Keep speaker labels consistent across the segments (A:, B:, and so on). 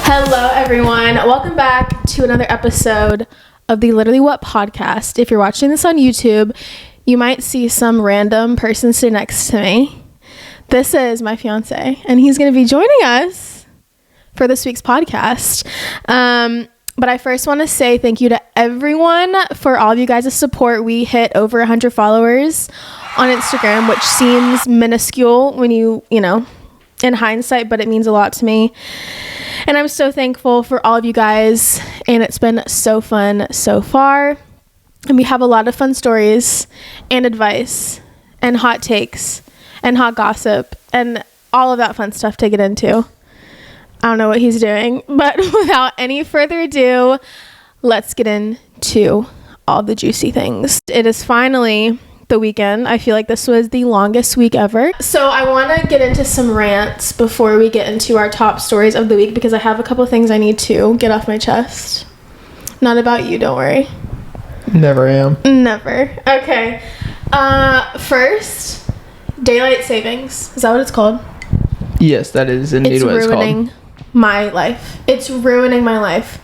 A: Hello, everyone. Welcome back to another episode of the Literally What podcast. If you're watching this on YouTube, you might see some random person sitting next to me. This is my fiancé, and he's going to be joining us for this week's podcast. But I first want to say thank you to everyone for all of you guys' support. We hit over 100 followers on Instagram, which seems minuscule when you know, in hindsight, but it means a lot to me. And I'm so thankful for all of you guys, and it's been so fun so far. And we have a lot of fun stories and advice and hot takes and hot gossip and all of that fun stuff to get into. I don't know what he's doing, but without any further ado, let's get into all the juicy things. It is finally the weekend. I feel like this was the longest week ever. So I want to get into some rants before we get into our top stories of the week, because I have a couple things I need to get off my chest. Not about you, don't worry.
B: Never am.
A: Never. Okay. First, daylight savings. Is that what it's called?
B: Yes, that is indeed what it's called.
A: It's ruining my life. It's ruining my life.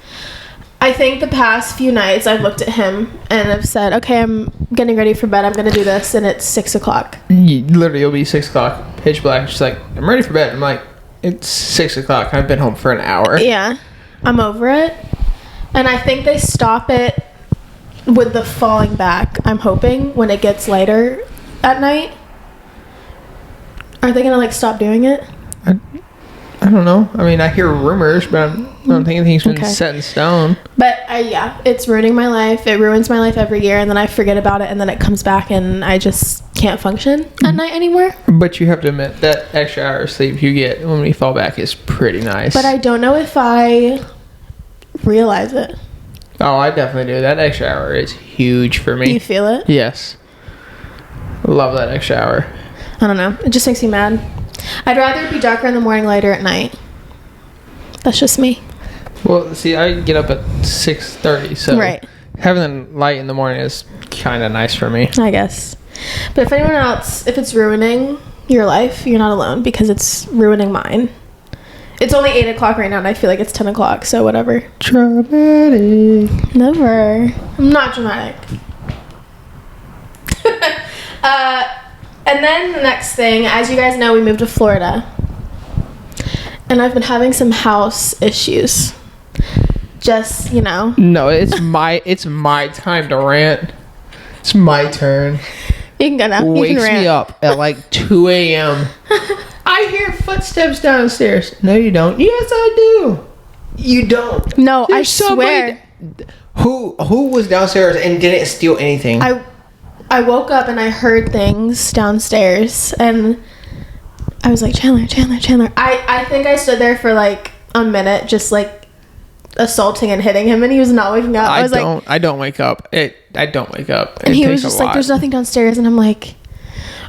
A: I think the past few nights I've looked at him and I've said, okay, I'm getting ready for bed. I'm going to do this. And it's 6 o'clock.
B: Literally, it'll be 6 o'clock, pitch black. She's like, I'm ready for bed. I'm like, it's 6 o'clock. I've been home for an hour.
A: Yeah, I'm over it. And I think they stop it with the falling back, I'm hoping, when it gets later at night. Are they going to, stop doing it?
B: I don't know. I mean, I hear rumors, but I don't think anything's been set in stone.
A: But yeah, it's ruining my life. It ruins my life every year, and then I forget about it, and then it comes back, and I just can't function at night anymore.
B: But you have to admit, that extra hour of sleep you get when we fall back is pretty nice.
A: But I don't know if I realize it.
B: Oh, I definitely do. That extra hour is huge for me.
A: Do you feel it?
B: Yes. Love that extra hour.
A: I don't know. It just makes me mad. I'd rather be darker in the morning, lighter at night. That's just me.
B: Well, see, I get up at 6:30, so
A: right.
B: Having the light in the morning is kind of nice for me,
A: I guess. But if anyone else, if it's ruining your life, you're not alone, because it's ruining mine. It's only 8 o'clock right now, and I feel like it's 10 o'clock, so whatever.
B: Dramatic.
A: Never. I'm not dramatic. And then the next thing, as you guys know, we moved to Florida. And I've been having some house issues. Just, No,
B: it's my time to rant. It's my turn.
A: You can go now.
B: Wakes me up at like 2 a.m. I hear footsteps downstairs. No, you don't. Yes, I do. You don't.
A: No, I swear.
B: Who was downstairs and didn't steal anything?
A: I woke up and I heard things downstairs, and I was like, Chandler. I think I stood there for like a minute, just assaulting and hitting him, and he was not waking up. I
B: don't wake up. I don't wake up.
A: And he was just like, there's nothing downstairs, and I'm like,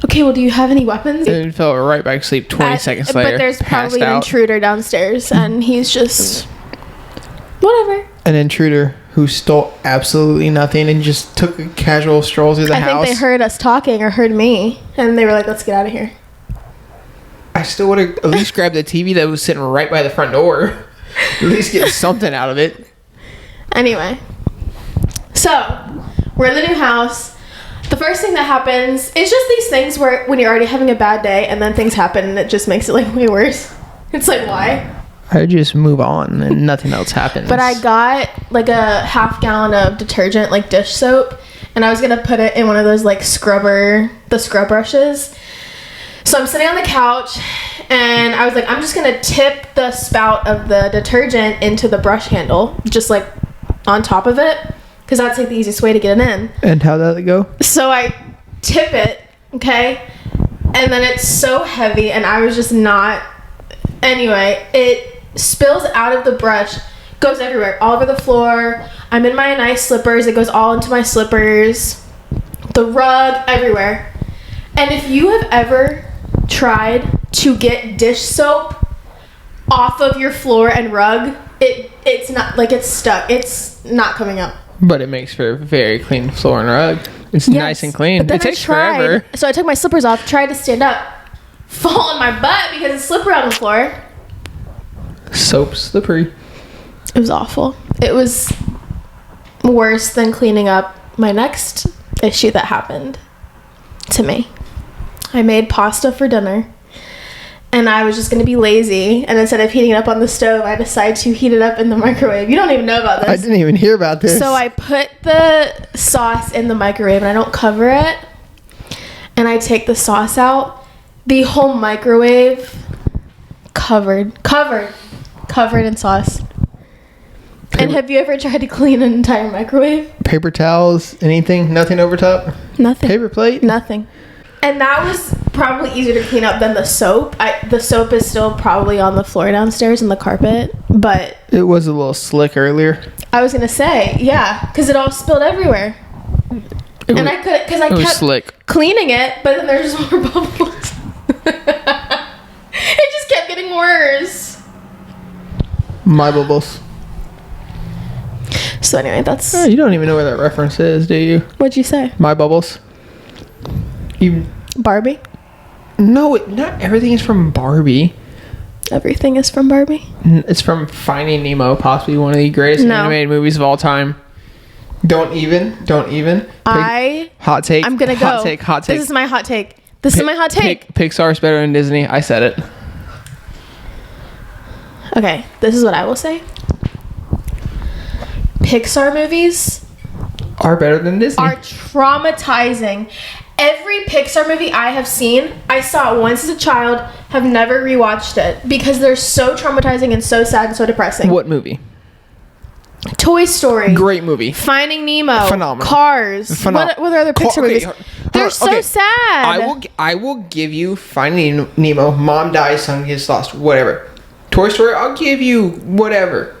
A: okay, well, do you have any weapons?
B: And fell right back to sleep 20 seconds later.
A: But there's probably an intruder downstairs, and he's just whatever.
B: An intruder who stole absolutely nothing and just took a casual stroll through the house.
A: I think they heard us talking, or heard me, and they were like, let's get out of here.
B: I still would have at least grabbed the TV that was sitting right by the front door. At least get something out of it.
A: Anyway. So, we're in the new house. The first thing that happens, it's just these things where when you're already having a bad day and then things happen and it just makes it way worse. It's like, why?
B: I just move on and nothing else happens.
A: But I got a half gallon of detergent, dish soap, and I was gonna put it in one of those scrub brushes. So I'm sitting on the couch, and I was like, I'm just gonna tip the spout of the detergent into the brush handle, just on top of it, because that's the easiest way to get it in.
B: And how'd that go?
A: So I tip it, okay, and then it's so heavy, and I was just not. Anyway, it spills out of the brush, goes everywhere, all over the floor. I'm in my nice slippers. It goes all into my slippers, the rug, everywhere. And if you have ever tried to get dish soap off of your floor and rug, it's not, it's stuck. It's not coming out.
B: But it makes for a very clean floor and rug. It's nice and clean. It takes forever.
A: So I took my slippers off, tried to stand up, fall on my butt because it's slippery on the floor.
B: Soap slippery.
A: It was awful. It was worse than cleaning up my next issue that happened to me. I made pasta for dinner, and I was just going to be lazy, and instead of heating it up on the stove, I decided to heat it up in the microwave. You don't even know about this.
B: I didn't even hear about this.
A: So I put the sauce in the microwave, and I don't cover it, and I take the sauce out. The whole microwave covered in sauce. And have you ever tried to clean an entire microwave?
B: Paper towels, anything? Nothing over top?
A: Nothing.
B: Paper plate?
A: Nothing. And that was probably easier to clean up than the soap. The soap is still probably on the floor downstairs in the carpet, but...
B: It was a little slick earlier.
A: I was going to say, yeah, because it all spilled everywhere. I kept
B: slick.
A: Cleaning it, but then there's just more bubbles. It just kept getting worse.
B: My bubbles.
A: So anyway, that's...
B: Oh, you don't even know where that reference is, do you?
A: What'd you say?
B: My bubbles.
A: Barbie?
B: No, not everything is from Barbie.
A: Everything is from Barbie?
B: It's from Finding Nemo, possibly one of the greatest animated movies of all time. Don't even. Hot take.
A: I'm gonna go.
B: Hot take.
A: This is my hot take. Pixar's
B: better than Disney. I said it.
A: Okay, this is what I will say. Pixar movies
B: are better than Disney.
A: Are traumatizing. Every Pixar movie I have seen, I saw it once as a child, have never rewatched it because they're so traumatizing and so sad and so depressing.
B: What movie?
A: Toy Story.
B: Great movie.
A: Finding Nemo.
B: Phenomenal.
A: Cars.
B: Phenomenal.
A: What are other Pixar movies? They're so sad.
B: I will give you Finding Nemo. Mom dies, son gets lost. Whatever. Toy Story. I'll give you whatever.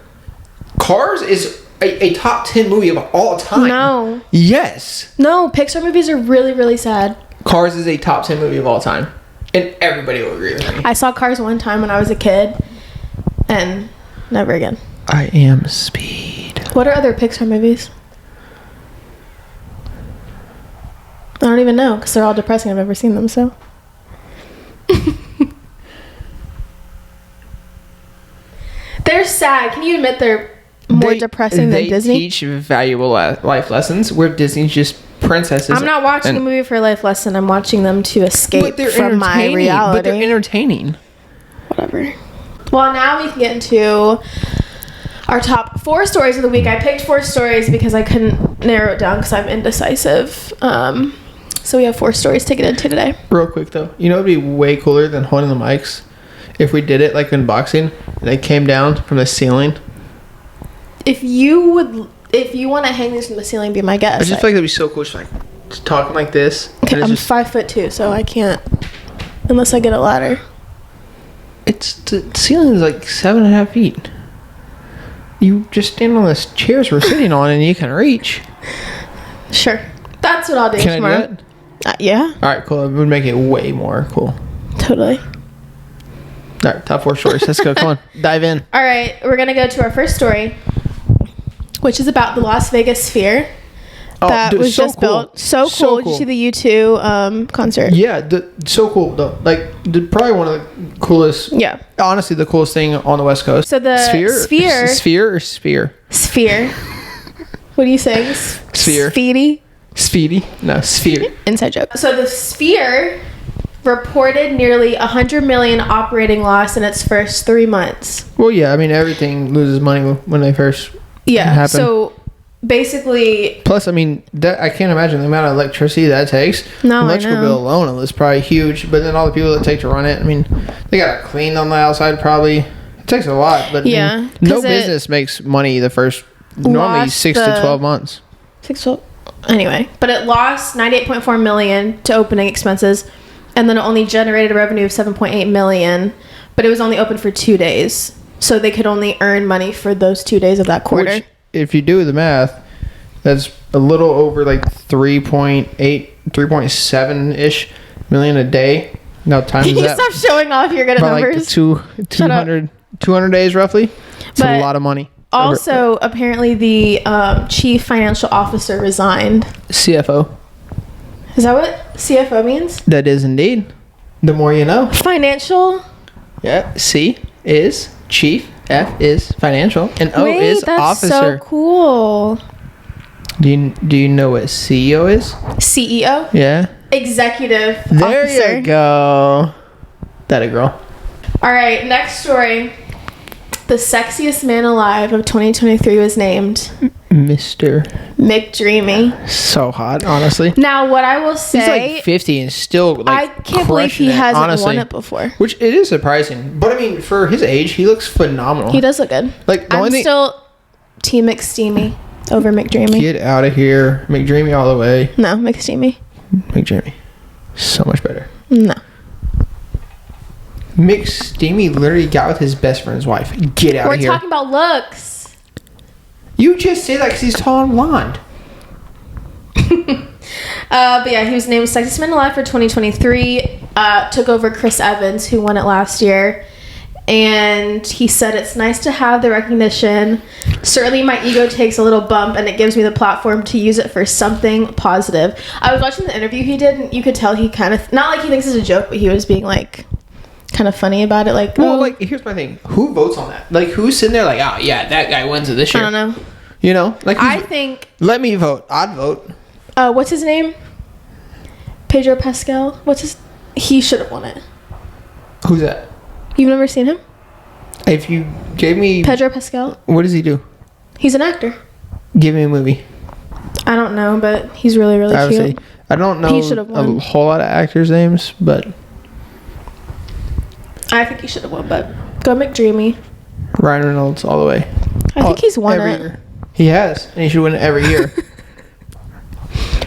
B: Cars is a top 10 movie of all time.
A: No.
B: Yes.
A: No, Pixar movies are really, really sad.
B: Cars is a top 10 movie of all time. And everybody will agree with me.
A: I saw Cars one time when I was a kid. And never again.
B: I Am Speed.
A: What are other Pixar movies? I don't even know because they're all depressing. I've never seen them, so. They're sad. Can you admit they're more depressing than Disney?
B: They teach valuable life lessons where Disney's just princesses.
A: I'm not watching a movie for a life lesson. I'm watching them to escape from my reality.
B: But they're entertaining.
A: Whatever. Well, now we can get into our top 4 stories of the week. I picked 4 stories because I couldn't narrow it down because I'm indecisive. So we have 4 stories to get into today.
B: Real quick though, you know, it'd be way cooler than holding the mics if we did it like in boxing and they came down from the ceiling.
A: If you want to hang these from the ceiling, be my guest.
B: I just feel like that'd be so cool, just like just talking like this.
A: Okay, I'm 5'2", so I can't unless I get a ladder.
B: The ceiling is like 7.5 feet. You just stand on this chairs we're sitting on and you can reach.
A: Sure. That's what I'll do tomorrow.
B: I do that?
A: Yeah.
B: Alright, cool. It would make it way more cool.
A: Totally.
B: Alright, top 4 stories. Let's go. Come on. Dive in.
A: Alright, we're going to go to our first story, which is about the Las Vegas Sphere was so just cool. Built. So cool. Did you see the U2 concert?
B: Yeah, so cool though. Like, probably one of the coolest.
A: Yeah.
B: Honestly, the coolest thing on the West Coast.
A: So the Sphere. Sphere. What are you saying?
B: Sphere. Speedy? No, Sphere.
A: Inside joke. So the Sphere reported nearly $100 million operating loss in its first 3 months.
B: Well, yeah. I mean, everything loses money when they first happen.
A: So basically.
B: Plus, I mean, that I can't imagine the amount of electricity that takes.
A: No,
B: electrical bill alone is probably huge. But then all the people that take to run it, I mean, they got to clean on the outside probably. It takes a lot, but
A: yeah,
B: no business makes money the first normally 6 to 12 months.
A: 6 to 12. Anyway, but it lost $98.4 million to opening expenses, and then it only generated a revenue of $7.8 million. But it was only open for 2 days, so they could only earn money for those 2 days of that quarter.
B: Which, if you do the math, that's a little over like 3.7 ish million a day. Now times
A: Can you stop showing off? You're good at numbers.
B: Like 200 days roughly. It's a lot of money.
A: Also, apparently the chief financial officer resigned.
B: CFO.
A: Is that what CFO means?
B: That is indeed. The more you know.
A: Financial.
B: Yeah. C is chief F is financial, and O is
A: that's
B: officer.
A: so cool.
B: Do you know what CEO is?
A: CEO?
B: Yeah.
A: Executive
B: There
A: officer.
B: you go. That a girl.
A: All right, next story. The sexiest man alive of 2023 was named
B: Mr.
A: McDreamy.
B: So hot, honestly.
A: Now, what I will
B: He's
A: say,
B: like 50 and still like
A: I can't believe he
B: crushing it,
A: hasn't
B: honestly.
A: won it before.
B: Which it is surprising, but I mean, for his age, he looks phenomenal.
A: He does look good.
B: Like the
A: I'm
B: only thing.
A: still Team McSteamy over McDreamy.
B: Get out of here, McDreamy all the way.
A: No, McSteamy.
B: McDreamy, so much better.
A: No.
B: McSteamy literally got with his best friend's wife. Get out
A: We're
B: of here.
A: talking about looks.
B: You just say that because he's tall and blonde.
A: But yeah, he was named Sexiest Man Alive for 2023. Took over Chris Evans, who won it last year. And he said, "It's nice to have the recognition. Certainly my ego takes a little bump and it gives me the platform to use it for something positive." I was watching the interview he did and you could tell he kind of, not like he thinks it's a joke, but he was being like kind of funny about it. Like,
B: Well, like, here's my thing. Who votes on that? Like, who's sitting there like, oh, yeah, that guy wins it this
A: I
B: year?
A: don't know.
B: You know? Like,
A: I think,
B: let me vote. I'd vote.
A: what's his name? Pedro Pascal? He should have won it.
B: Who's that?
A: You've never seen him?
B: If you gave me...
A: Pedro Pascal?
B: What does he do?
A: He's an actor.
B: Give me a movie.
A: I don't know, but he's really, really cute.
B: I don't know
A: He should have
B: a
A: won.
B: whole lot of actors' names, but...
A: I think he should have won, but go McDreamy.
B: Ryan Reynolds all the way.
A: I think he's won
B: every
A: it.
B: year. He has, and he should win it every year.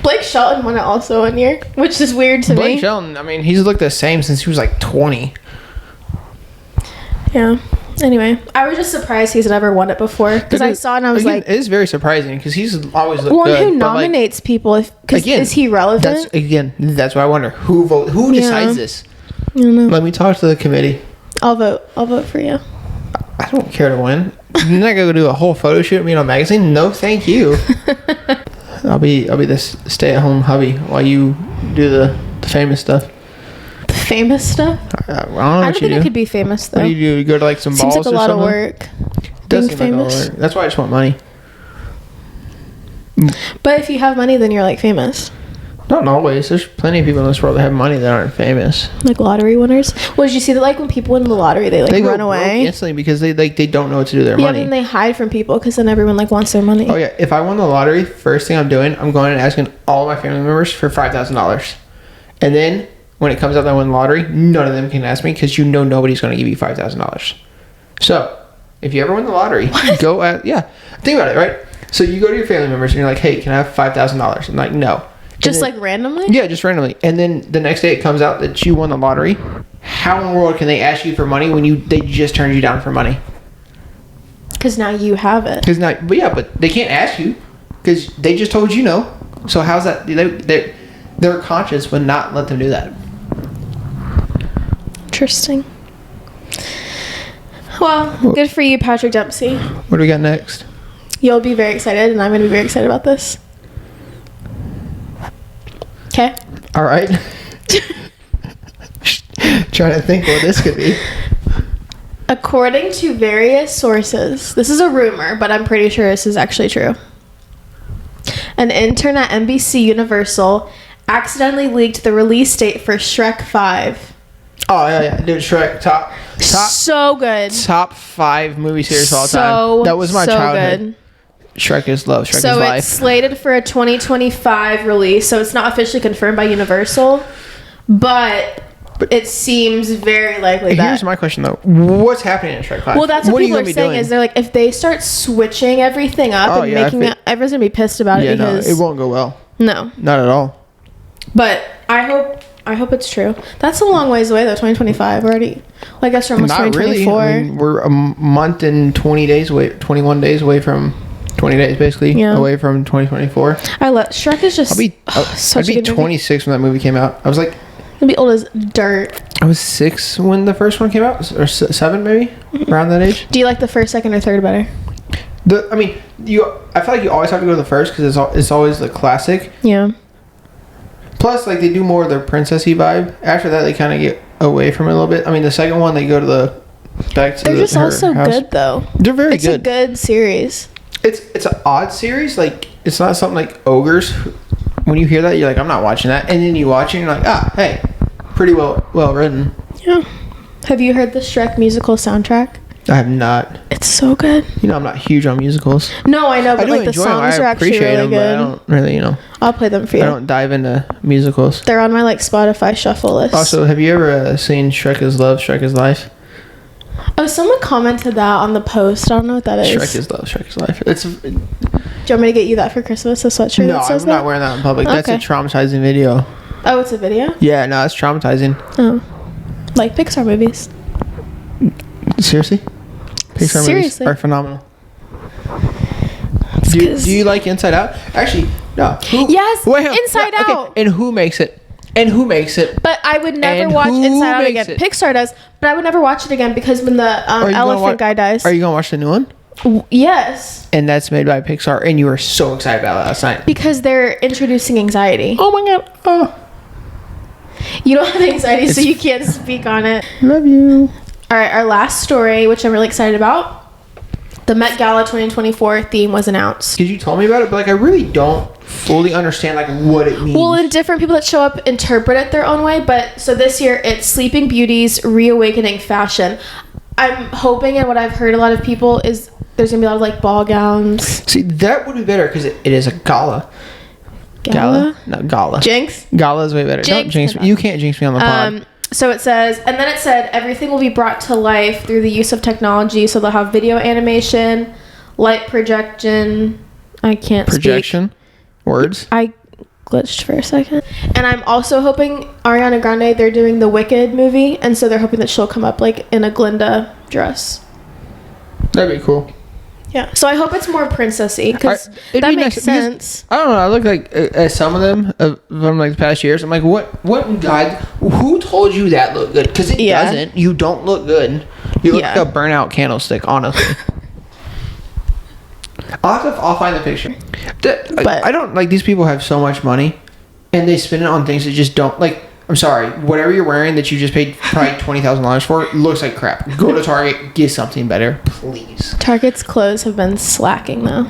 A: Blake Shelton won it also one year, which is weird to
B: Blake
A: me.
B: Shelton, I mean, he's looked the same since he was like 20.
A: Yeah. Anyway, I was just surprised he's never won it before because I saw it and I was
B: Again,
A: like,
B: it is very surprising because he's always looked
A: well,
B: good.
A: and who
B: but, like,
A: nominates people? Because
B: again,
A: is he relevant?
B: That's what I wonder. Who decides this?
A: I don't know.
B: Let me talk to the committee.
A: I'll vote for you.
B: I don't care to win. You're not gonna do a whole photo shoot with me in a magazine? No, thank you. I'll be this stay-at-home hubby while you do the famous stuff.
A: The famous stuff?
B: I don't know
A: I
B: what
A: don't
B: you
A: think
B: do.
A: I could be famous though.
B: What do? You go to like some
A: Seems
B: balls
A: like a
B: or
A: lot
B: something?
A: of work.
B: It does
A: being
B: seem like a lot of
A: famous.
B: work. That's why I just want money.
A: But if you have money, then you're like famous.
B: Not always. There's plenty of people in this world that have money that aren't famous.
A: Like lottery winners. Well, did you see that? Like when people win the lottery, they
B: They
A: run
B: go broke
A: away.
B: instantly because they don't know what to do with their
A: Yeah,
B: money.
A: then they hide from people because then everyone like wants their money.
B: Oh yeah, if I won the lottery, first thing I'm doing, I'm going and asking all my family members for $5,000, and then when it comes out that I won the lottery, none of them can ask me because you know nobody's going to give you $5,000. So if you ever win the lottery, go at think about it, right? So you go to your family members and you're like, hey, can I have $5,000? And like, no.
A: Just
B: then,
A: like randomly?
B: Yeah, just randomly. And then the next day it comes out that you won the lottery. How in the world can they ask you for money when they just turned you down for money?
A: Because now you have it.
B: But they can't ask you because they just told you no. So how's that? Their conscience would not let them do that.
A: Interesting. Well, good for you, Patrick Dempsey.
B: What do we got next?
A: You'll be very excited, and I'm going to be very excited about this. Okay.
B: All right. Trying to think what this could be.
A: According to various sources, this is a rumor, but I'm pretty sure this is actually true. An intern at NBC Universal accidentally leaked the release date for Shrek 5.
B: Oh yeah, dude, Shrek top
A: So good.
B: top 5 movie series of all
A: So,
B: time. That was my
A: so
B: childhood.
A: good.
B: Shrek is love. Shrek is
A: So
B: life.
A: it's slated for a 2025 release. So it's not officially confirmed by Universal, but it seems very likely that.
B: Here's my question though: what's happening in Shrek 5?
A: Well, that's what
B: are you
A: people are
B: gonna be
A: saying.
B: doing?
A: Is they're like, if they start switching everything up and making it, everyone's gonna be pissed about it because
B: it won't go well.
A: No,
B: Not at all.
A: but I hope it's true. That's a long ways away though. 2025 already. Well, I guess we're almost
B: Not really.
A: 2024.
B: I mean, we're a month and 21 days away from 20 days basically away from 2024.
A: Shrek is just.
B: I'd be
A: such a good movie.
B: 26 when that movie came out. I was like,
A: I'll be old as dirt.
B: I was 6 when the first one came out, or 7 maybe, around that age.
A: Do you like the first, second, or third better?
B: I feel like you always have to go to the first because it's always the classic.
A: Yeah.
B: Plus, like, they do more of their princessy vibe. After that, they kind of get away from it a little bit. I mean, the second one, they go to back to
A: They're just
B: her
A: also
B: house.
A: good though.
B: They're very
A: It's
B: good.
A: a good series.
B: It's an odd series. Like, it's not something like Ogres. When you hear that, you're like, I'm not watching that. And then you watch it and you're like, ah, hey, pretty well written.
A: Yeah. Have you heard the Shrek musical soundtrack?
B: I have not.
A: It's so good.
B: You know, I'm not huge on musicals.
A: No, I know, but
B: I do
A: like the
B: enjoy them.
A: songs
B: I
A: are actually
B: appreciate
A: really
B: them, but I
A: good.
B: don't really, you know.
A: I'll play them for
B: I
A: you.
B: don't dive into musicals.
A: They're on my like Spotify shuffle list.
B: Also, have you ever seen Shrek is Love, Shrek is Life?
A: Oh, someone commented that on the post. I don't know what that is.
B: Shrek is Love, Shrek is Life. It's
A: Do you want me to get you that for Christmas? A sweatshirt
B: no,
A: that says
B: I'm
A: that?
B: not wearing that in public. That's a
A: Okay.
B: traumatizing video.
A: Oh, it's a video?
B: Yeah, no, it's traumatizing.
A: Oh. Like Pixar movies.
B: Seriously? Pixar
A: Seriously.
B: movies are phenomenal.
A: It's
B: Do
A: 'cause-
B: you like Inside Out? Actually, no.
A: Yes,
B: hang on.
A: Inside
B: Yeah, okay.
A: Out.
B: And who makes it?
A: But I would never
B: And
A: watch
B: who
A: Inside Out again.
B: makes it?
A: Pixar does, but I would never watch it again because when the
B: Are you gonna
A: elephant guy dies.
B: Are you going to watch the new one?
A: Yes,
B: And that's made by Pixar, and you were so excited about it last night.
A: because they're introducing anxiety.
B: Oh my god. Oh,
A: You don't have anxiety, so
B: It's-
A: you can't speak on it.
B: love you.
A: All right, our last story, which I'm really excited about. The Met Gala 2024 theme was announced.
B: Because you told me about it, but like I really don't fully understand like what it means.
A: Well, and different people that show up interpret it their own way, but so this year it's Sleeping Beauty's reawakening fashion. I'm hoping, and what I've heard a lot of people is there's gonna be a lot of like ball gowns.
B: See, that would be better because it is a gala.
A: Gala?
B: No, gala.
A: Jinx?
B: Gala is way better. Don't
A: Jinx
B: jinx me. You can't jinx me on the pod.
A: So it says, and then it said, everything will be brought to life through the use of technology. So they'll have video animation, light projection. I can't
B: Projection. Words.
A: speak. I glitched for a second. And I'm also hoping Ariana Grande, they're doing the Wicked movie. And so they're hoping that she'll come up like in a Glinda dress.
B: That'd be cool.
A: Yeah. So I hope it's more princessy because
B: It'd
A: that
B: be
A: makes
B: nice because-
A: sense.
B: I don't know. I look like at some of them from like the past years. I'm like, what guy? Who told you that looked good? Because it
A: Yeah.
B: doesn't. You don't look good. You look
A: Yeah.
B: like a burnout candlestick. Honestly. I'll find the picture.
A: But-
B: I don't like these people have so much money, and they spend it on things that just don't like. I'm sorry. Whatever you're wearing that you just paid probably $20,000 for looks like crap. Go to Target, get something better, please.
A: Target's clothes have been slacking though.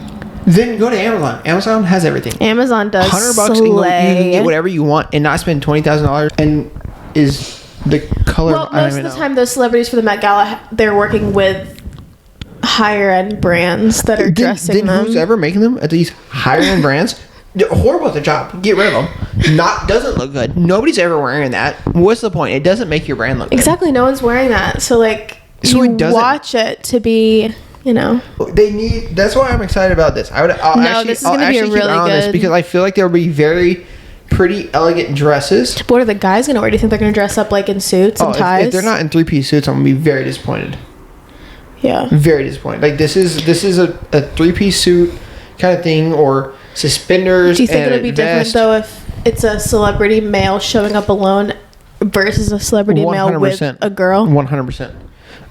B: Then go to Amazon. Amazon has everything.
A: Amazon does
B: $100 and you can get whatever you want and not spend $20,000 and is the color.
A: Well,
B: I don't
A: most of
B: even
A: the
B: know.
A: time, those celebrities for the Met Gala, they're working with higher end brands that are dressing
B: then
A: them.
B: who's ever making them at these higher end brands? They're horrible at their job. Get rid of them. Doesn't look good. Nobody's ever wearing that. What's the point? It doesn't make your brand look good.
A: Exactly, no one's wearing that. So like,
B: So
A: you
B: it doesn't-
A: watch it to be, you know.
B: They need. That's why I'm excited about this. I'll
A: this is gonna be a
B: keep an
A: really
B: eye on this
A: good-
B: because I feel like there will be very pretty elegant dresses.
A: What are the guys gonna wear? Do you think they're gonna dress up like in suits and ties?
B: If they're not in 3-piece suits, I'm gonna be very disappointed.
A: Yeah.
B: Very disappointed. Like this is a 3-piece suit kind of thing or suspenders.
A: Do you think
B: and
A: it'll be
B: a
A: different
B: vest.
A: though if it's a celebrity male showing up alone versus a celebrity male with
B: 100%.
A: a girl?
B: 100%.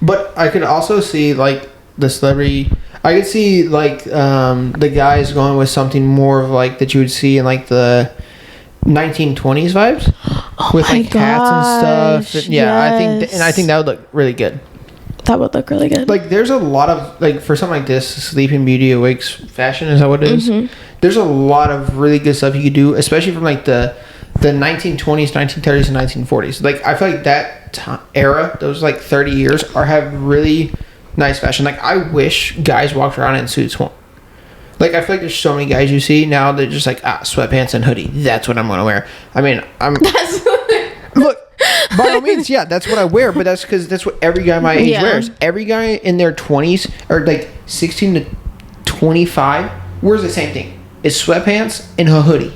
B: But I could also see like the celebrity. I could see like the guys going with something more of like that you would see in like the 1920s vibes with
A: my
B: like hats and stuff.
A: gosh,
B: Yeah,
A: yes.
B: I think that would look really good.
A: That would look really good.
B: Like there's a lot of like for something like this, Sleeping Beauty awakes fashion is that what it is?
A: Mm-hmm.
B: There's a lot of really good stuff you could do, especially from like the 1920s, 1930s, and 1940s. Like I feel like that era, those like 30 years, have really nice fashion. Like I wish guys walked around in suits more. Like I feel like there's so many guys you see now that just like sweatpants and hoodie. That's what I'm gonna wear. I mean, look. By all means, yeah, that's what I wear, but that's because that's what every guy my age
A: Yeah.
B: wears. Every guy in their 20s or like 16 to 25 wears the same thing. It's sweatpants and a hoodie.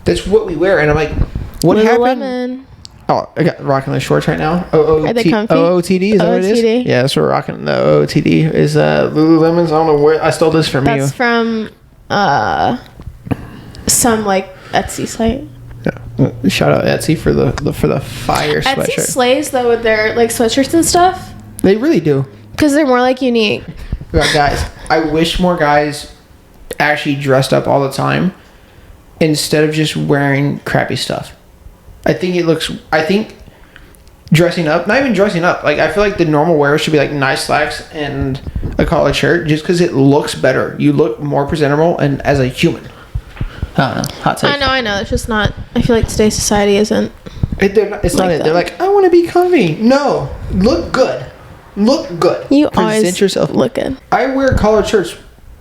B: That's what we wear, and I'm like, what happened?
A: Lululemon.
B: Oh, I got rocking the shorts right now.
A: Are they comfy?
B: OOTD, is that what it is?
A: OOTD?
B: Yeah, that's what we're rocking. The OOTD is Lululemons. I don't know where I stole this from you.
A: That's from some like Etsy site.
B: Yeah. Shout out Etsy for the fire
A: Etsy
B: sweatshirt.
A: slays though with their like sweatshirts and stuff
B: They really do.
A: because they're more like unique.
B: But guys, I wish more guys actually dressed up all the time instead of just wearing crappy stuff. I think dressing up. Not even dressing up. Like, I feel like the normal wear should be like nice slacks and a collared shirt, just because it looks better. You look more presentable and as a human. I don't know. Hot take.
A: I know. It's just not. I feel like today's society isn't.
B: It's not it. They're like, I want to be comfy. No, look good. Look good.
A: You always yourself. Look good.
B: I wear collared shirts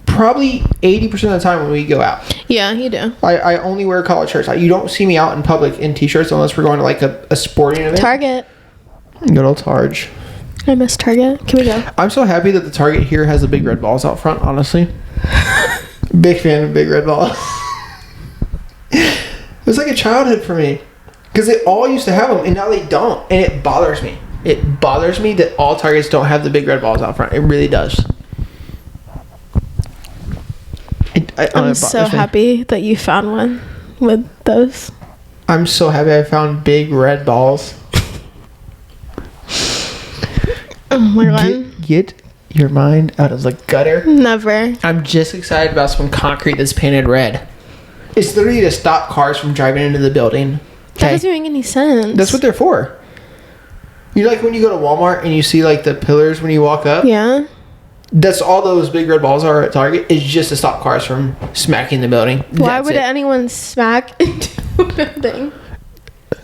B: probably 80% of the time when we go out.
A: Yeah, you do.
B: I only wear collared shirts. You don't see me out in public in t-shirts unless we're going to like a sporting event.
A: Target.
B: Good old Targe.
A: I miss Target. Can we go?
B: I'm so happy that the Target here has the big red balls out front, honestly. Big fan of big red balls. It was like a childhood for me. Because they all used to have them, and now they don't. And it bothers me. It bothers me that all Targets don't have the big red balls out front. It really does.
A: I'm so happy that you found one with those.
B: I'm so happy I found big red balls.
A: Oh my god.
B: Get your mind out of the gutter.
A: Never.
B: I'm just excited about some concrete that's painted red. It's literally to stop cars from driving into the building.
A: That doesn't make any sense.
B: That's what they're for. You know, like when you go to Walmart and you see like the pillars when you walk up?
A: Yeah.
B: That's all those big red balls are at Target. It's just to stop cars from smacking the building.
A: Why would anyone smack into a building?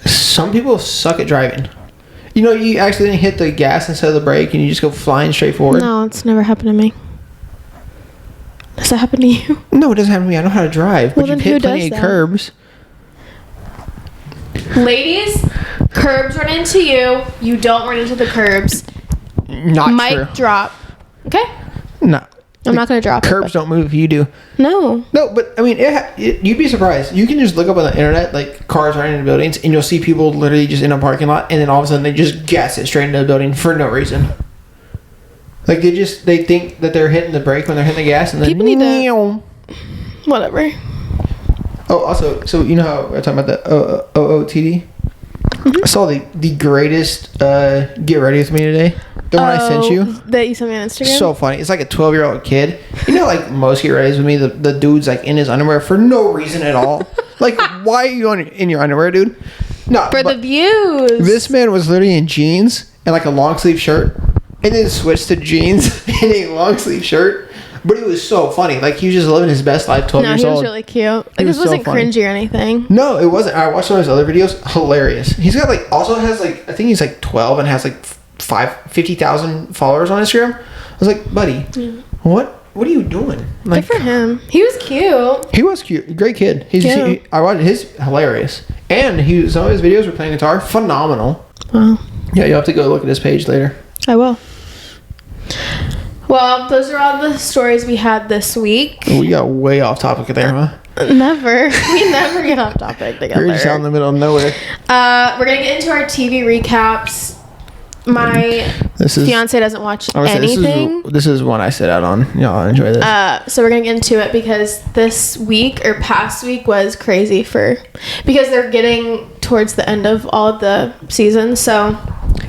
B: Some people suck at driving. You know, you accidentally hit the gas instead of the brake and you just go flying straight forward.
A: No, it's never happened to me. Does that happen to you?
B: No, it doesn't happen to me. I know how to drive.
A: Well,
B: but you hit plenty of curbs.
A: Ladies, curbs run into you. You don't run into the curbs.
B: Not
A: Mic
B: true.
A: drop. Okay?
B: No.
A: I'm not going to drop
B: Curbs don't move if you do.
A: No.
B: No, but I mean, you'd be surprised. You can just look up on the internet, like cars running into buildings, and you'll see people literally just in a parking lot, and then all of a sudden they just gas it straight into the building for no reason. Like they think that they're hitting the brake when they're hitting the gas, and then
A: people need to. Whatever.
B: Oh, also, so you know how we're talking about the OOTD? Mm-hmm. I saw the greatest Get Ready With Me today. The one I sent you.
A: That you sent me on Instagram?
B: So funny. It's like a 12-year-old kid. You know, like most Get Ready With Me, the dude's like in his underwear for no reason at all. Like, why are you in your underwear, dude? No.
A: For the views.
B: This man was literally in jeans and like a long sleeve shirt, and then switched to jeans and a long sleeve shirt. But it was so funny. Like, he was just living his best life, 12 years old.
A: No, he was really cute. Like, this wasn't cringy or anything.
B: No, it wasn't. I watched one of his other videos. Hilarious. He's got, like, also has, like, I think he's, like, 12 and has, like, 50,000 followers on Instagram. I was like, buddy, what are you doing? Like,
A: good for him. He was cute.
B: He was cute. Great kid. I watched his hilarious. And some of his videos were playing guitar. Phenomenal.
A: Wow.
B: Yeah, you'll have to go look at his page later.
A: I will. Well, those are all the stories we had this week.
B: We got way off topic there, huh?
A: Never. We never get off topic together.
B: We're just out in the middle of nowhere.
A: We're going to get into our TV recaps. My fiance doesn't watch anything.
B: This is one I sit out on. Y'all enjoy this.
A: So we're going to get into it because this week or past week was crazy because they're getting towards the end of all of the seasons. So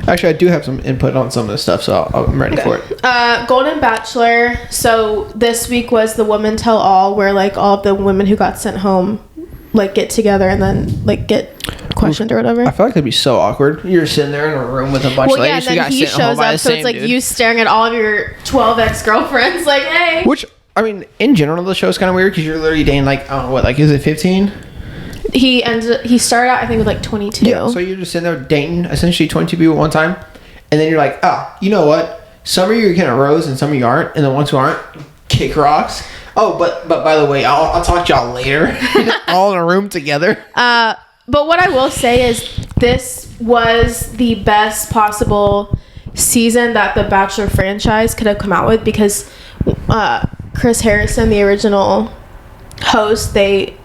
B: actually, I do have some input on some of this stuff, so I'm ready for it.
A: Golden Bachelor. So this week was the Women Tell All, where like all of the women who got sent home like get together and then like get questioned or whatever.
B: I feel like that'd be so awkward. You're sitting there in a room with a bunch of ladies who got sent home by the same dude.
A: So it's like you staring at all of your 12 ex-girlfriends like, hey.
B: Which, I mean, in general, the show's kind of weird because you're literally dating like, I don't know what, like, is it 15?
A: He started out, I think, with like 22.
B: Yeah, so you're just sitting there dating essentially 22 people at one time. And then you're like, you know what? Some of you are kind of rose and some of you aren't. And the ones who aren't, kick rocks. Oh, but by the way, I'll talk to y'all later. All in a room together.
A: But what I will say is this was the best possible season that the Bachelor franchise could have come out with because Chris Harrison, the original host, they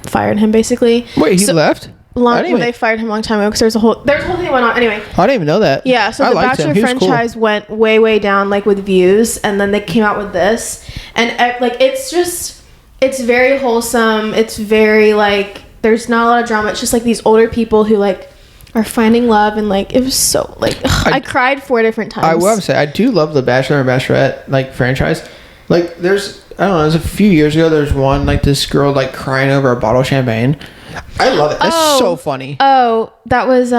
A: fired him basically.
B: Wait, he left?
A: They fired him a long time ago because there's a whole thing that went on. Anyway,
B: I didn't even know that.
A: Yeah, so the Bachelor franchise went way down like with views, and then they came out with this, and like it's very wholesome. It's very like there's not a lot of drama. It's just like these older people who like are finding love, and like it was so like I cried 4 different times.
B: I will say I do love the Bachelor and Bachelorette like franchise. Like there's I don't know, it was a few years ago. There's one like this girl like crying over a bottle of champagne. I love it. That's so funny.
A: Oh, that was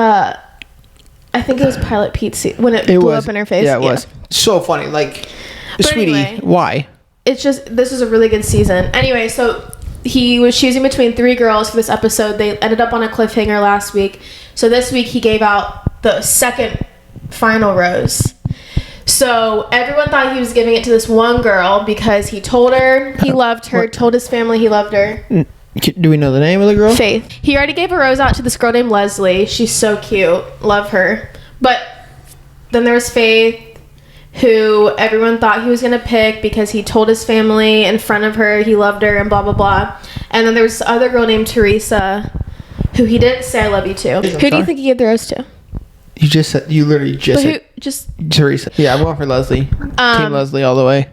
A: I think it was Pilot Pete's when it blew up in her face.
B: Yeah, it was. So funny. Like,
A: But
B: sweetie,
A: anyway,
B: why?
A: It's just, this is a really good season. Anyway, so he was choosing between 3 girls for this episode. They ended up on a cliffhanger last week. So this week he gave out the second final rose. So everyone thought he was giving it to this one girl because he told her he loved her, told his family he loved her.
B: Do we know the name of the girl?
A: Faith. He already gave a rose out to this girl named Leslie. She's so cute. Love her. But then there was Faith, who everyone thought he was going to pick because he told his family in front of her he loved her and blah, blah, blah. And then there was this other girl named Teresa, who he didn't say I love you to. Who do you think he gave the rose to?
B: You just said, you literally just said
A: just
B: Teresa. Yeah, I'm going for Leslie. Team Leslie all the way.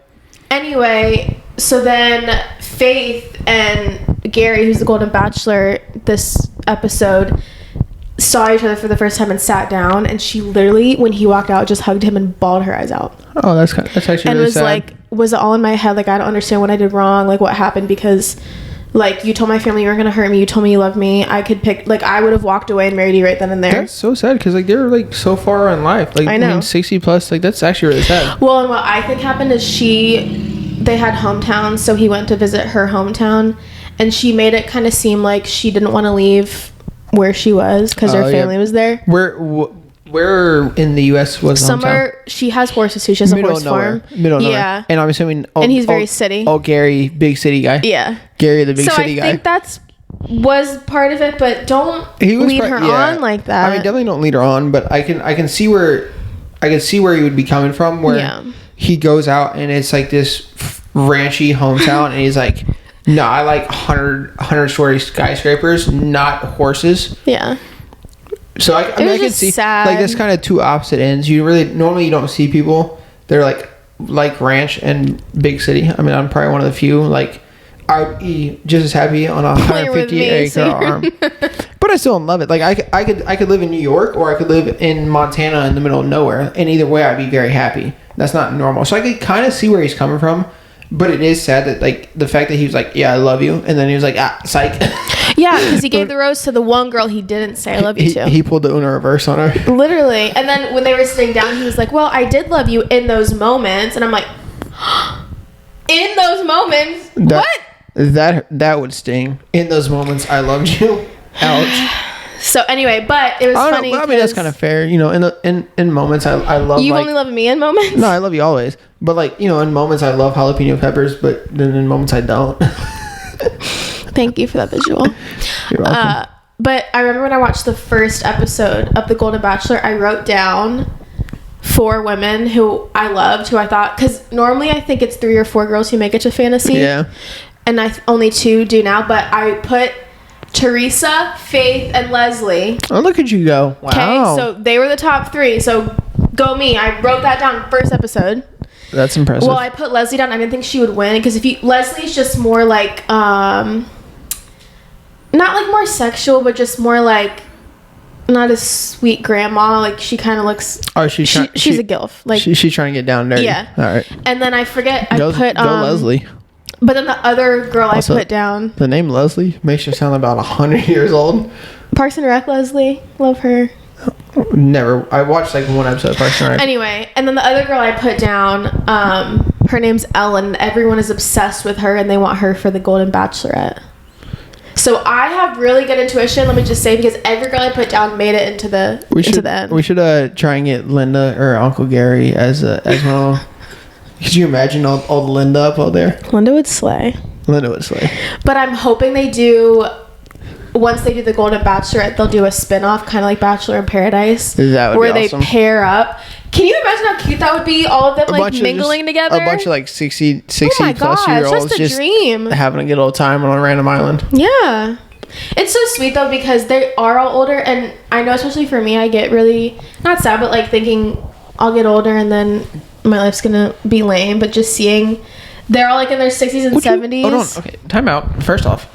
A: Anyway, so then Faith and Gary, who's the Golden Bachelor this episode, saw each other for the first time and sat down, and she literally, when he walked out, just hugged him and bawled her eyes out.
B: Oh, that's actually
A: and
B: really
A: was
B: sad.
A: like, was it all in my head? Like, I don't understand what I did wrong. Like, what happened? Because, like, you told my family you weren't gonna hurt me. You told me you loved me. I could pick. Like, I would have walked away and married you right then and there.
B: That's so sad because like they're like so far in life. Like,
A: I know.
B: I mean, 60 plus. Like, that's actually really sad.
A: Well, and what I think happened is they had hometowns, so he went to visit her hometown, and she made it kind of seem like she didn't want to leave where she was because her family was there.
B: Where in the U.S. was
A: Somewhere, she has horses too. She has a horse farm.
B: Middle of nowhere.
A: Yeah.
B: And I'm assuming.
A: And he's very city.
B: Oh, Gary, big city guy.
A: Yeah.
B: Gary, the big city guy.
A: So I think that's was part of it, but don't lead her on like that.
B: I mean, definitely don't lead her on, but I can see where he would be coming from. Where he goes out and it's like this ranchy hometown, and he's like, no, I like 100-story skyscrapers, not horses.
A: Yeah.
B: So I can see
A: sad.
B: Like that's kind of two opposite ends. You don't see people. They're like ranch and big city. I mean, I'm probably one of the few. Like, I would be just as happy on a 150-acre farm, but I still don't love it. Like I could live in New York, or I could live in Montana in the middle of nowhere, and either way I'd be very happy. That's not normal. So I could kind of see where he's coming from. But it is sad that, like, the fact that he was like, yeah, I love you. And then he was like, psych.
A: Yeah, because he gave the rose to the one girl he didn't say I love you to.
B: He pulled the Uno reverse on her. Literally.
A: And then when they were sitting down, he was like, well, I did love you in those moments. And I'm like, in those moments? What?
B: That would sting. In those moments, I loved you. Ouch.
A: So anyway, but it was funny.
B: I mean, that's kind of fair. You know, in moments, I love.
A: You've only loved me in moments?
B: No, I love you always. But like, you know, in moments, I love jalapeno peppers. But then in moments, I don't.
A: Thank you for that visual.
B: You're welcome.
A: But I remember when I watched the first episode of The Golden Bachelor, I wrote down 4 women who I loved, who I thought, because normally I think it's 3 or 4 girls who make it to fantasy.
B: Yeah.
A: And only 2 do now, but I put Teresa, Faith, and Leslie.
B: Oh, look at you go. Wow.
A: Okay, so they were the top 3. So go me. I wrote that down first episode.
B: That's impressive.
A: Well, I put Leslie down. I didn't think she would win because Leslie's just more like not like more sexual, but just more like not a sweet grandma. Like she kind of looks.
B: Oh, she's a
A: gilf. Like
B: she's trying to get down dirty.
A: Yeah.
B: All right.
A: And then I forget.
B: Go Leslie.
A: But then the other girl also, I put down.
B: The name Leslie makes her sound about 100 years old.
A: Parks and Rec Leslie. Love her.
B: Never. I watched like one episode of Parks and Rec.
A: Anyway, and then the other girl I put down, her name's Ellen. Everyone is obsessed with her and they want her for the Golden Bachelorette. So I have really good intuition, let me just say, because every girl I put down made it into the end.
B: We should try and get Linda or Uncle Gary as well. Could you imagine all the Linda up out there?
A: Linda would slay. But I'm hoping they do, once they do the Golden Bachelorette, they'll do a spin-off, kind of like Bachelor in Paradise.
B: That would
A: where
B: be awesome.
A: They pair up. Can you imagine how cute that would be? All of them like mingling together?
B: A bunch of like 60
A: plus year olds just
B: dream. Having a good old time on a random island.
A: Yeah. It's so sweet though because they are all older, and I know especially for me I get really, not sad, but like thinking I'll get older and then my life's gonna be lame, but just seeing they're all like in their 60s and 70s.
B: Hold on. Okay, time out. First off,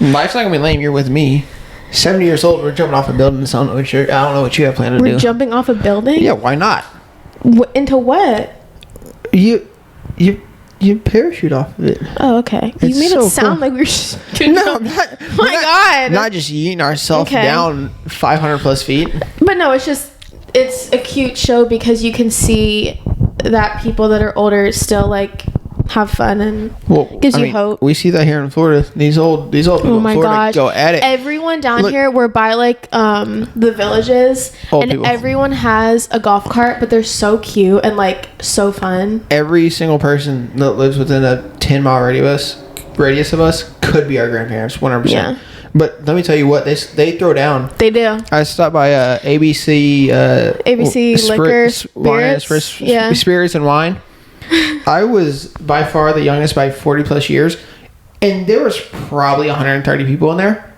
B: life's not gonna be lame. You're with me. 70 years old. We're jumping off a building. So I don't know what you have planned to do.
A: We're jumping off a building?
B: Yeah, why not?
A: Into what?
B: You parachute off of it.
A: Oh, okay.
B: It's
A: you made
B: so
A: it sound
B: cool.
A: like we were just...
B: No, I'm not.
A: God.
B: Not just yeeting ourselves down 500 plus feet.
A: But no, it's just... it's a cute show because you can see that people that are older still like have fun and gives you hope.
B: We see that here in Florida. These old people in Florida go at it.
A: Everyone down here, we're by like the villages, and people. Everyone has a golf cart, but they're so cute and like so fun.
B: Every single person that lives within a 10-mile radius of us could be our grandparents, 100%. Yeah. But let me tell you what, they throw down.
A: They do.
B: I stopped by ABC liquor, spirits and wine. I was by far the youngest by 40 plus years, and there was probably 130 people in there.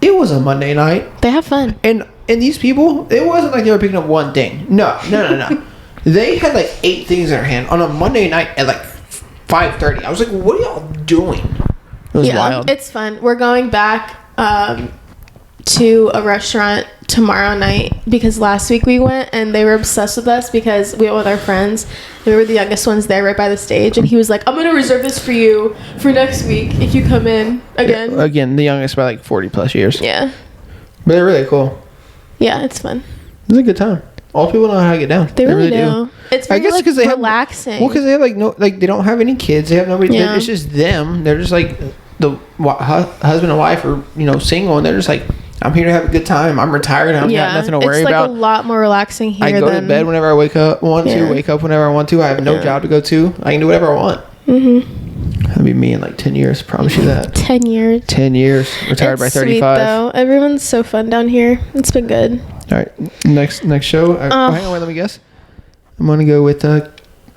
B: It was a Monday night.
A: They have fun.
B: And these people, it wasn't like they were picking up one thing. No. They had like 8 things in their hand on a Monday night at like 5:30. I was like, what are y'all doing? It was wild.
A: It's fun. We're going back to a restaurant tomorrow night because last week we went and they were obsessed with us because we went with our friends. We were the youngest ones there right by the stage, and he was like, I'm going to reserve this for you for next week if you come in again.
B: Yeah, again, the youngest by like 40 plus years.
A: Yeah.
B: But they're really cool.
A: Yeah, it's fun.
B: It's a good time. All people know how to get down.
A: They really do. It's very they relaxing.
B: Because they have like they don't have any kids. They have nobody. Yeah. It's just them. They're just like the husband and wife are single, and they're just like, I'm here to have a good time. I'm retired. I've got nothing to worry about.
A: It's like a lot more relaxing here.
B: I go to bed whenever I wake up whenever I want to. I have no job to go to. I can do whatever I want. Mm-hmm. That'll be me in like 10 years. Promise you that.
A: 10 years.
B: 10 years. Retired by 35.
A: Sweet, though. Everyone's so fun down here. It's been good.
B: All right. Next show. Hang on. Wait, let me guess. I'm going to go with...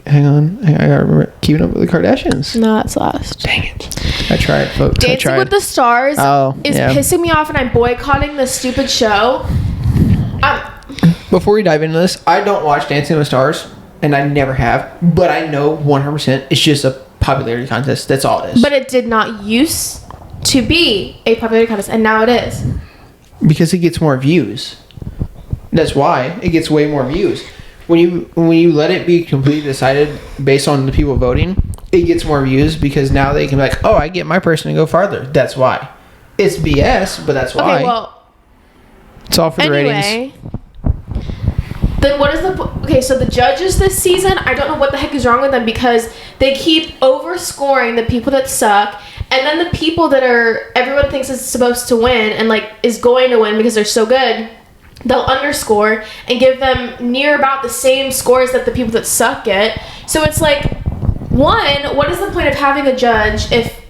B: Hang on. I gotta remember. Keeping Up with the Kardashians.
A: No, that's last.
B: Dang it. I tried, folks.
A: Dancing with the Stars is pissing me off, and I'm boycotting this stupid show.
B: Before we dive into this, I don't watch Dancing with the Stars, and I never have, but I know 100% it's just a popularity contest. That's all it is.
A: But it did not used to be a popularity contest, and now it is.
B: Because it gets more views. That's why. It gets way more views. When you let it be completely decided based on the people voting, it gets more views because now they can be like, oh, I get my person to go farther. That's why. It's BS, but that's why.
A: Okay, well,
B: it's all for the ratings.
A: Then what is so the judges this season, I don't know what the heck is wrong with them because they keep overscoring the people that suck, and then the people that everyone thinks is supposed to win and like is going to win because they're so good, they'll underscore and give them near about the same scores that the people that suck get. So it's like, one, what is the point of having a judge if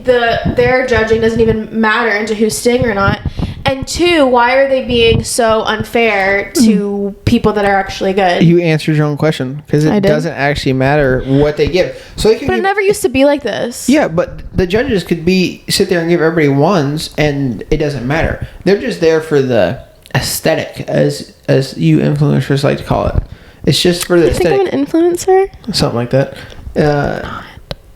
A: their judging doesn't even matter into who's staying or not? And two, why are they being so unfair to people that are actually good?
B: You answered your own question because it doesn't actually matter what they give. So they
A: but it never used to be like this.
B: Yeah, but the judges could sit there and give everybody ones, and it doesn't matter. They're just there for the aesthetic, as you influencers like to call it. It's just for the aesthetic.
A: You think I'm an influencer?
B: Something like that.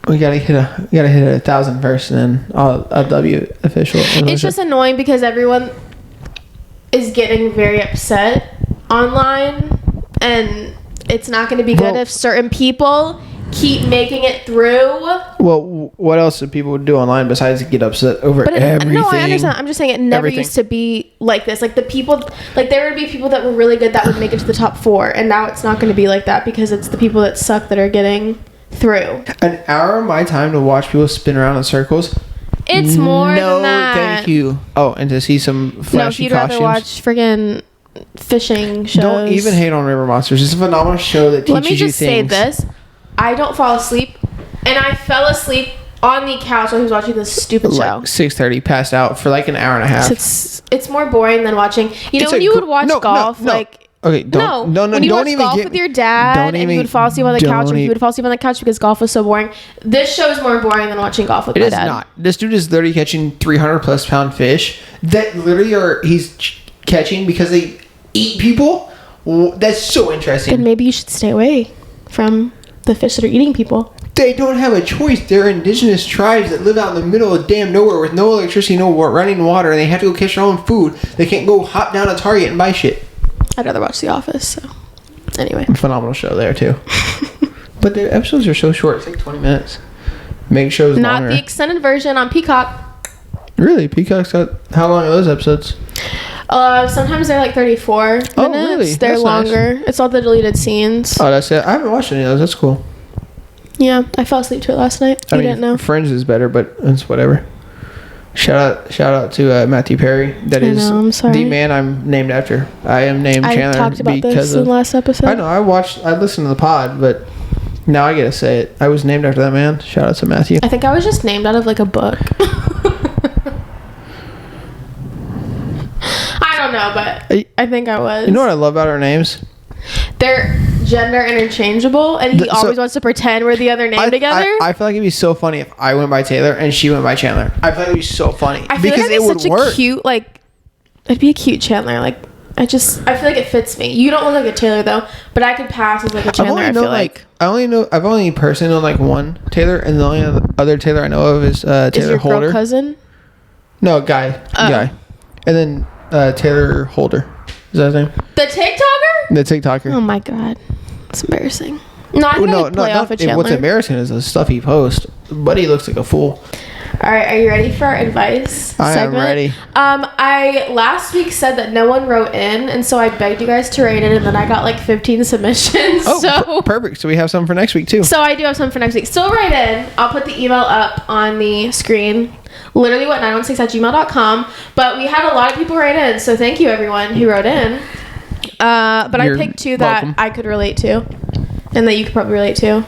B: We gotta hit 1,000 first, and then I'll W official.
A: It's just annoying because everyone is getting very upset online, and it's not going to be good if certain people keep making it through.
B: Well, what else do people do online besides get upset over everything?
A: No, I understand. I'm just saying it never used to be like this. Like the people, like there would be people that were really good that would make it to the top 4, and now it's not going to be like that because it's the people that suck that are getting through.
B: An hour of my time to watch people spin around in circles.
A: It's more than that.
B: No, thank you. Oh, and to see some flashy costumes. No, if you'd rather
A: watch friggin' fishing shows.
B: Don't even hate on River Monsters. It's a phenomenal show that teaches you things. Let me just say this.
A: I don't fall asleep, and I fell asleep on the couch while he was watching this stupid show.
B: Like 6:30, passed out for like an hour and a half.
A: It's more boring than watching. You know when you would watch golf, like
B: okay, don't
A: when you watch golf with your dad and you would fall asleep on the couch, or he would fall asleep on the couch because golf was so boring. This show is more boring than watching golf with my dad. It is not.
B: This dude is literally catching 300+ pound fish that literally he's catching because they eat people. That's so interesting.
A: Then maybe you should stay away from the fish that are eating people.
B: They don't have a choice. They're indigenous tribes that live out in the middle of damn nowhere with no electricity, no running water, and they have to go catch their own food. They can't go hop down a Target and buy shit.
A: I'd rather watch The Office. So anyway,
B: phenomenal show there too. But the episodes are so short. It's like 20 minutes. Make shows
A: not
B: longer.
A: The extended version on Peacock.
B: Really? Peacock's got how long are those episodes?
A: Sometimes they're like 34 minutes.
B: Oh, really?
A: They're
B: That's
A: longer.
B: nice.
A: It's all the deleted scenes.
B: Oh, that's it. I haven't watched any of those. That's cool.
A: Yeah, I fell asleep to it last night. I didn't know.
B: Friends is better, but it's whatever. Shout out to Matthew Perry. That is the man I'm named after. I am named Chandler.
A: I talked about this in the last episode.
B: I know. I listened to the pod, but now I get to say it. I was named after that man. Shout out to Matthew.
A: I think I was just named out of like a book. I don't know, but I think I was.
B: You know what I love about our names?
A: They're gender interchangeable, and he always wants to pretend we're the other name together.
B: I feel like it'd be so funny if I went by Taylor and she went by Chandler. I feel like it'd be so funny.
A: I feel like it'd be such a cute, like, it'd be a cute Chandler. Like, I feel like it fits me. You don't look like a Taylor though, but I could pass as like a Chandler.
B: I've only personally known like one Taylor, and the only other Taylor I know of is Taylor
A: is your
B: Holder.
A: Girl cousin?
B: No, guy, and then Taylor Holder. Is that his name?
A: The TikToker?
B: The TikToker.
A: Oh my god, it's embarrassing. No, I think play off of Chandler.
B: What's embarrassing is the stuff he posts. Buddy looks like a fool.
A: All right, are you ready for our advice segment?
B: I am ready.
A: I last week said that no one wrote in, and so I begged you guys to write in, and then I got like 15 submissions.
B: Oh, perfect. So we have some for next week too.
A: So I do have some for next week. Still write in. I'll put the email up on the screen. Literally what 916@gmail.com. But we had a lot of people write in, so thank you everyone who wrote in. But I picked two that I could relate to, and that you could probably relate to.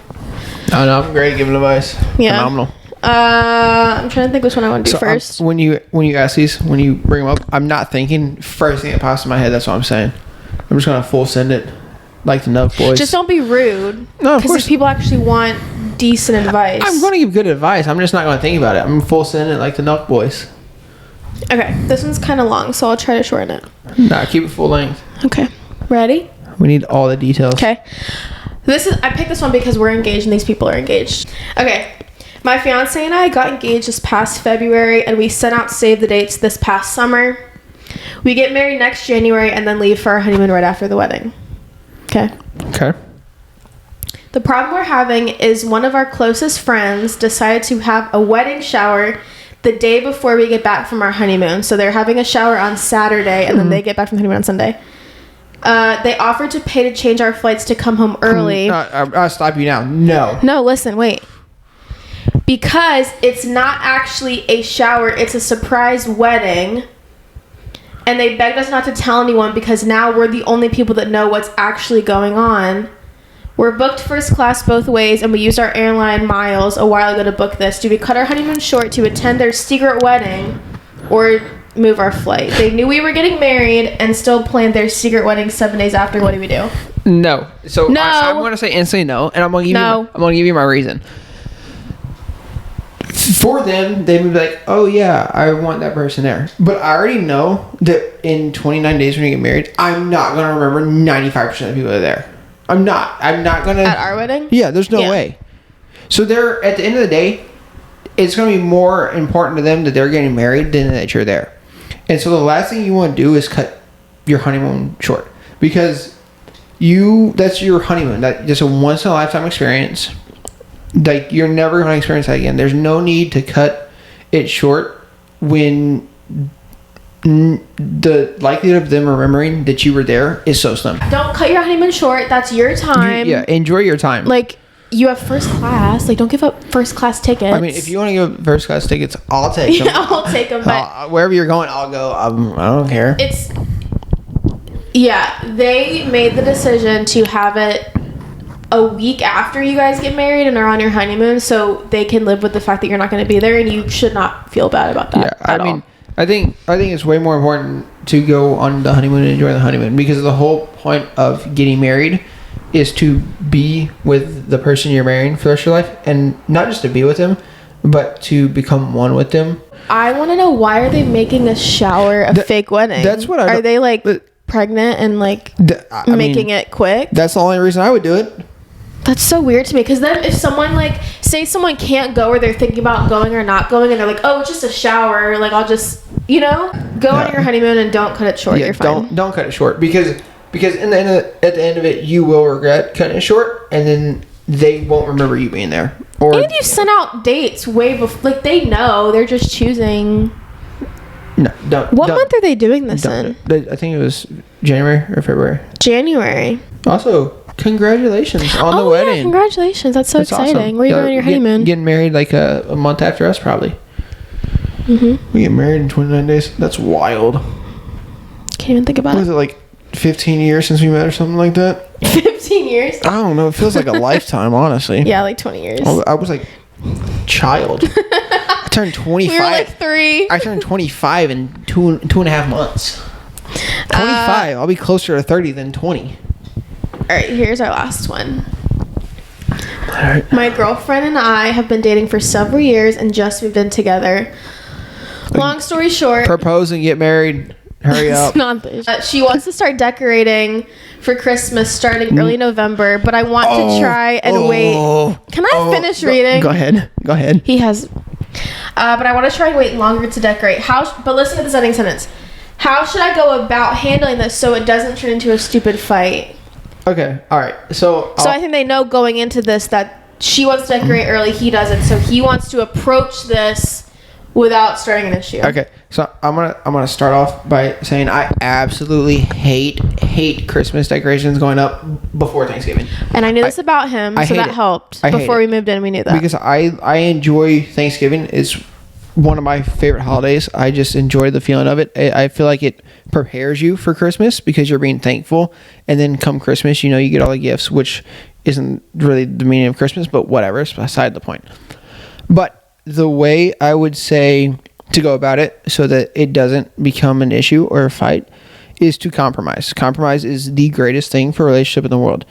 B: Oh no, I'm great at giving advice.
A: Yeah.
B: Phenomenal.
A: I'm trying to think which one I want to do first.
B: When you ask these, when you bring them up, I'm not thinking first thing that pops in my head. That's what I'm saying. I'm just gonna full send it, like the Nuck Boys.
A: Just don't be rude.
B: No, of course.
A: Because people actually want decent advice.
B: I'm gonna give good advice. I'm just not gonna think about it. I'm full send it like the Nuck Boys.
A: Okay, this one's kind of long, so I'll try to shorten it.
B: Nah, keep it full length.
A: Okay, ready?
B: We need all the details.
A: Okay. I picked this one because we're engaged and these people are engaged. Okay. My fiance and I got engaged this past February, and we sent out save the dates this past summer. We get married next January and then leave for our honeymoon right after the wedding. Okay.
B: Okay.
A: The problem we're having is one of our closest friends decided to have a wedding shower the day before we get back from our honeymoon. So they're having a shower on Saturday, and then they get back from the honeymoon on Sunday. They offered to pay to change our flights to come home early.
B: I'll stop you now. No,
A: listen, wait. Because it's not actually a shower, it's a surprise wedding. And they begged us not to tell anyone because now we're the only people that know what's actually going on. We're booked first class both ways, and we used our airline miles a while ago to book this. Do we cut our honeymoon short to attend their secret wedding or move our flight? They knew we were getting married and still planned their secret wedding 7 days after. What do we do?
B: No. So
A: no.
B: I'm going to say instantly no, and I'm going to give you my reason. For them, they would be like, oh yeah, I want that person there. But I already know that in 29 days when you get married, I'm not going to remember 95% of the people that are there. I'm not going to.
A: At our wedding?
B: Yeah, there's no way. So they're, at the end of the day, it's going to be more important to them that they're getting married than that you're there. And so the last thing you want to do is cut your honeymoon short. Because that's your honeymoon. That's just a once in a lifetime experience. Like, you're never going to experience that again. There's no need to cut it short when the likelihood of them remembering that you were there is so slim.
A: Don't cut your honeymoon short. That's your time.
B: Enjoy your time.
A: Like, you have first class. Like, don't give up first class tickets.
B: I mean, if you want to give up first class tickets, I'll take them.
A: Yeah, I'll take them. But
B: wherever you're going, I'll go. I don't care.
A: They made the decision to have it a week after you guys get married and are on your honeymoon, so they can live with the fact that you're not going to be there, and you should not feel bad about that. Yeah, I mean,
B: I think it's way more important to go on the honeymoon and enjoy the honeymoon, because the whole point of getting married is to be with the person you're marrying for the rest of your life, and not just to be with them, but to become one with them.
A: I want to know, why are they making a shower a fake wedding?
B: That's what
A: are they like pregnant and like making it quick?
B: That's the only reason I would do it.
A: That's so weird to me, because then if someone say someone can't go, or they're thinking about going or not going, and they're like, oh, it's just a shower, like, I'll just go on your honeymoon and don't cut it short. You're fine.
B: Don't cut it short, because at the end of it, you will regret cutting it short, and then they won't remember you being there. And
A: you sent out dates way before, like, they know, they're just choosing.
B: No, don't.
A: What month are they doing this in?
B: I think it was January or February.
A: January.
B: Also, congratulations on the wedding. Yeah,
A: congratulations. That's exciting.
B: Awesome.
A: Where are you going on your honeymoon?
B: Getting married like a month after us, probably.
A: Mm-hmm.
B: We get married in 29 days. That's wild.
A: Can't even think about
B: it. Was it like 15 years since we met or something like that?
A: 15 years?
B: I don't know. It feels like a lifetime, honestly.
A: Yeah, like 20 years.
B: I was like child. I turned 25.
A: We were like 3.
B: I turned 25 in two and a half months. 25. I'll be closer to 30 than 20.
A: All right, here's our last one.
B: All right.
A: My girlfriend and I have been dating for several years and just moved in together. Long story short.
B: Propose and get married. Hurry up.
A: It's not this. She wants to start decorating for Christmas starting early November, but I want to try and wait. Can I finish reading?
B: Go ahead.
A: He has. But I want to try and wait longer to decorate. But listen to this ending sentence. How should I go about handling this so it doesn't turn into a stupid fight?
B: Okay. All right. So
A: I think they know going into this that she wants to decorate early, he doesn't. So he wants to approach this without starting an issue.
B: Okay. So I'm gonna start off by saying I absolutely hate Christmas decorations going up before Thanksgiving.
A: And I knew this about him, so that helped. Before we moved in, we knew that.
B: Because I enjoy Thanksgiving. It's one of my favorite holidays. I just enjoy the feeling of it. I feel like it prepares you for Christmas because you're being thankful. And then come Christmas, you get all the gifts, which isn't really the meaning of Christmas, but whatever. It's beside the point. But the way I would say to go about it so that it doesn't become an issue or a fight is to compromise. Compromise is the greatest thing for a relationship in the world.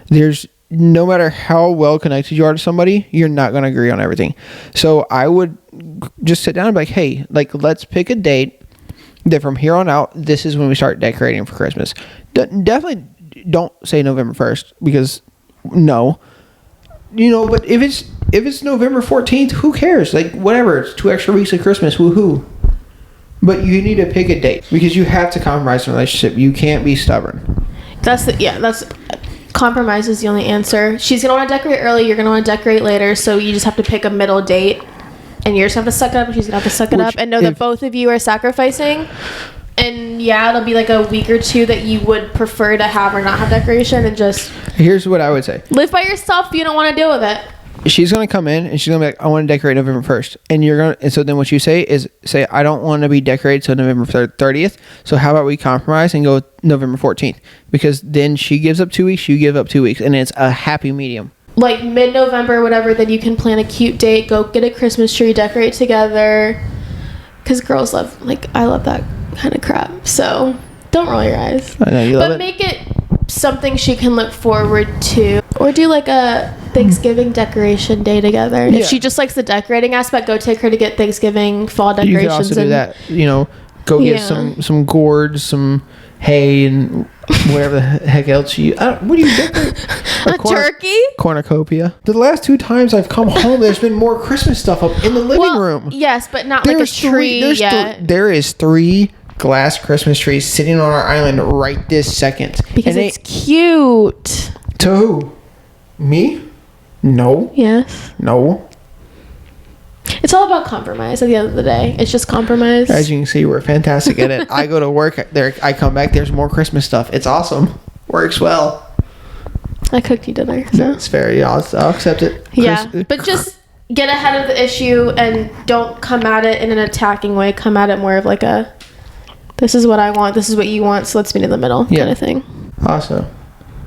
B: There's no matter how well connected you are to somebody, you're not going to agree on everything. So I would just sit down and be like, hey, let's pick a date that from here on out, this is when we start decorating for Christmas. Definitely don't say November 1st because no. But if it's November 14th, who cares? Whatever. It's 2 extra weeks of Christmas. Woohoo. But you need to pick a date because you have to compromise in a relationship. You can't be stubborn.
A: Compromise is the only answer. She's going to want to decorate early. You're going to want to decorate later. So you just have to pick a middle date. And you're just going to have to suck it up. And she's going to have to suck it up. And know that both of you are sacrificing. And it'll be like a week or 2 that you would prefer to have or not have decoration. And just...
B: Here's what I would say.
A: Live by yourself if you don't want to deal with it.
B: She's going to come in and she's going to be like, I want to decorate November 1st. And so then what you say is, I don't want to be decorated till November 30th. So how about we compromise and go November 14th? Because then she gives up 2 weeks, you give up 2 weeks. And it's a happy medium. Like
A: mid-November, whatever, then you can plan a cute date. Go get a Christmas tree, decorate together. Because girls love, I love that kind of crap. So don't roll your eyes.
B: I know you love it.
A: But make it something she can look forward to. Or do a Thanksgiving decoration day together. Yeah. If she just likes the decorating aspect, go take her to get Thanksgiving fall decorations. You can
B: also do that. Go get some gourds, some hay, and whatever the heck else what do you decorate?
A: A turkey?
B: Cornucopia. The last 2 times I've come home, there's been more Christmas stuff up in the living room.
A: Yes, but not a tree yet.
B: There is 3 glass Christmas trees sitting on our island right this second.
A: Because it's cute.
B: To who? Me? No.
A: Yes.
B: No.
A: It's all about compromise at the end of the day. It's just compromise.
B: As you can see, we're fantastic at it. I go to work, I come back, there's more Christmas stuff. It's awesome. Works well.
A: I cooked you dinner. So.
B: That's fair. Yeah, I'll accept it.
A: Yeah, but just get ahead of the issue and don't come at it in an attacking way. Come at it more of this is what I want, this is what you want, so let's meet in the middle kind of thing.
B: Awesome.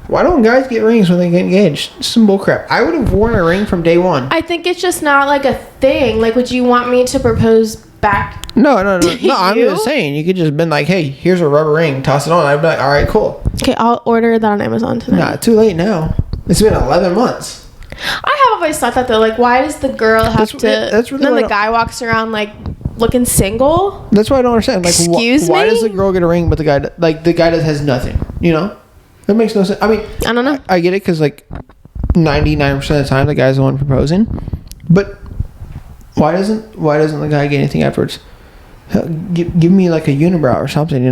B: Why don't guys get rings when they get engaged? It's some bullcrap. I would have worn a ring from day one.
A: I think it's just not a thing. Would you want me to propose back?
B: No. I'm just saying. You could just been like, hey, here's a rubber ring. Toss it on. I'd be like, all right, cool.
A: Okay, I'll order that on Amazon tonight.
B: Nah, too late now. It's been 11 months.
A: I have always thought that though. Why does the girl have to... That's really then the guy walks around looking single?
B: That's why I don't understand.
A: Excuse me?
B: Why does the girl get a ring but the guy... the guy that has nothing, That makes no sense. I mean, I don't know. I get it because 99% of the time the guy's the one proposing, but why doesn't the guy get anything afterwards? Give me a unibrow or something,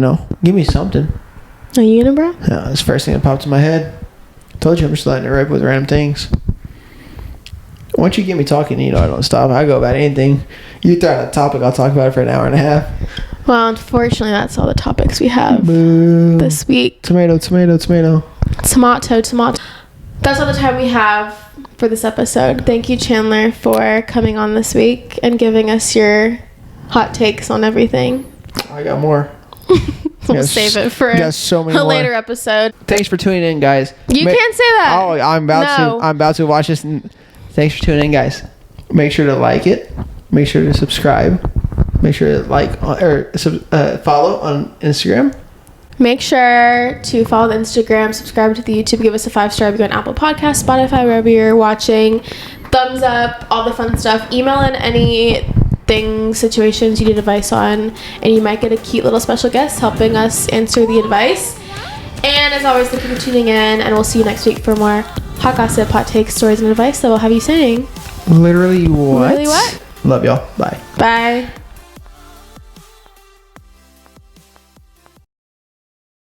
B: Give me something.
A: A unibrow?
B: Yeah, that's the first thing that popped in my head. Told you I'm just letting it rip with random things. Once you get me talking, I don't stop. I go about anything. You throw out a topic, I'll talk about it for an hour and a half.
A: Well, unfortunately, that's all the topics we have
B: Boo.
A: this week.
B: Tomato.
A: Tomato. That's all the time we have for this episode. Thank you, Chandler, for coming on this week and giving us your hot takes on everything.
B: I got more.
A: We'll save it for
B: so many
A: a
B: more.
A: later episode.
B: Thanks for tuning in, guys.
A: You can't say that.
B: Oh, I'm about to watch this. And thanks for tuning in, guys. Make sure to like it. Make sure to subscribe. Make sure to follow on Instagram.
A: Make sure to follow the Instagram, subscribe to the YouTube, give us a 5-star review on Apple Podcasts, Spotify, wherever you're watching. Thumbs up, all the fun stuff. Email in anything, situations you need advice on, and you might get a cute little special guest helping us answer the advice. And as always, thank you for tuning in, and we'll see you next week for more hot gossip, hot takes, stories, and advice that we'll have you saying.
B: Literally what?
A: Literally what?
B: Love y'all. Bye.
A: Bye.